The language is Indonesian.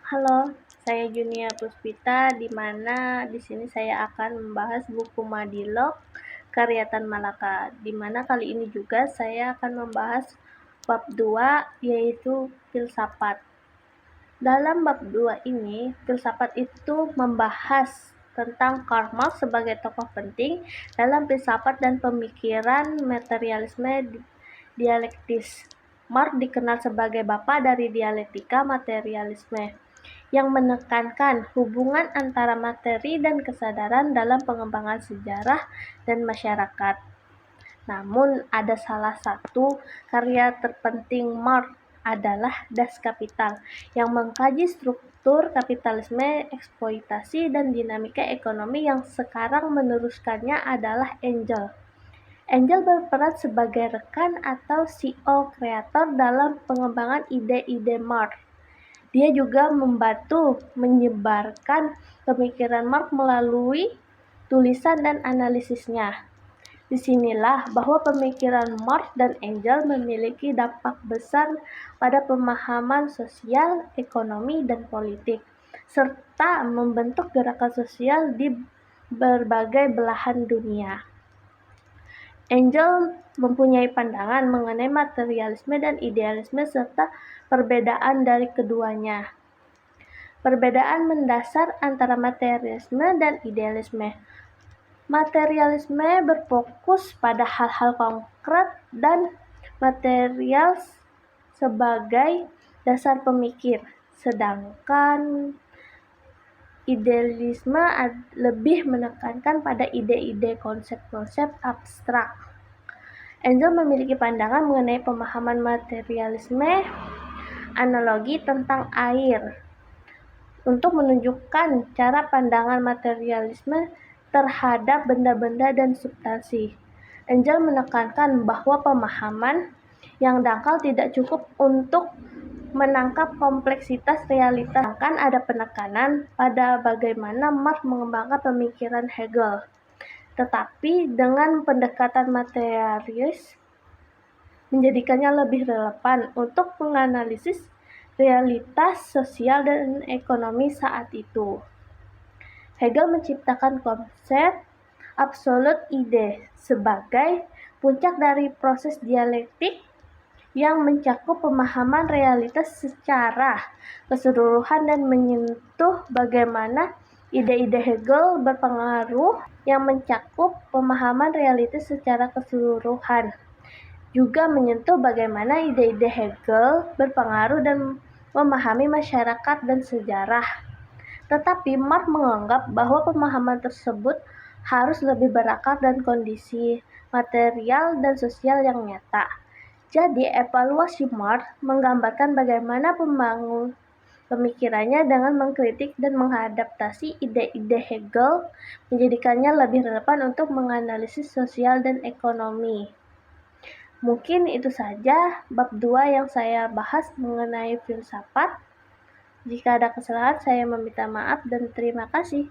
Halo, saya Junia Puspita, di mana di sini saya akan membahas buku Madilog karya Tan Malaka, di mana kali ini juga saya akan membahas bab 2 yaitu filsafat. Dalam bab 2 ini, filsafat itu membahas tentang Karl Marx sebagai tokoh penting dalam filsafat dan pemikiran materialisme dialektis. Marx dikenal sebagai bapa dari dialektika materialisme yang menekankan hubungan antara materi dan kesadaran dalam pengembangan sejarah dan masyarakat. Namun, ada salah satu karya terpenting Marx adalah Das Kapital yang mengkaji struktur kapitalisme, eksploitasi, dan dinamika ekonomi yang sekarang meneruskannya adalah Engels. Engels berperan sebagai rekan atau CEO kreator dalam pengembangan ide-ide Marx. Dia juga membantu menyebarkan pemikiran Marx melalui tulisan dan analisisnya. Disinilah bahwa pemikiran Marx dan Engels memiliki dampak besar pada pemahaman sosial, ekonomi, dan politik, serta membentuk gerakan sosial di berbagai belahan dunia. Engels mempunyai pandangan mengenai materialisme dan idealisme serta perbedaan dari keduanya. Perbedaan mendasar antara materialisme dan idealisme. Materialisme berfokus pada hal-hal konkret dan material sebagai dasar pemikir, sedangkan idealisme lebih menekankan pada ide-ide konsep-konsep abstrak. Engels memiliki pandangan mengenai pemahaman materialisme, analogi tentang air, untuk menunjukkan cara pandangan materialisme terhadap benda-benda dan substansi. Engels menekankan bahwa pemahaman yang dangkal tidak cukup untuk menangkap kompleksitas realitas, bahkan ada penekanan pada bagaimana Marx mengembangkan pemikiran Hegel. Tetapi dengan pendekatan materialis menjadikannya lebih relevan untuk menganalisis realitas sosial dan ekonomi saat itu. Hegel menciptakan konsep absolute ide sebagai puncak dari proses dialektik yang mencakup pemahaman realitas secara keseluruhan dan menyentuh bagaimana ide-ide Hegel berpengaruh yang mencakup pemahaman realitas secara keseluruhan. Juga menyentuh bagaimana ide-ide Hegel berpengaruh dan memahami masyarakat dan sejarah. Tetapi Marx menganggap bahwa pemahaman tersebut harus lebih berakar dan kondisi material dan sosial yang nyata. Jadi, evaluasi Marx menggambarkan bagaimana pembangun pemikirannya dengan mengkritik dan mengadaptasi ide-ide Hegel, menjadikannya lebih relevan untuk menganalisis sosial dan ekonomi. Mungkin itu saja bab 2 yang saya bahas mengenai filsafat. Jika ada kesalahan, saya meminta maaf dan terima kasih.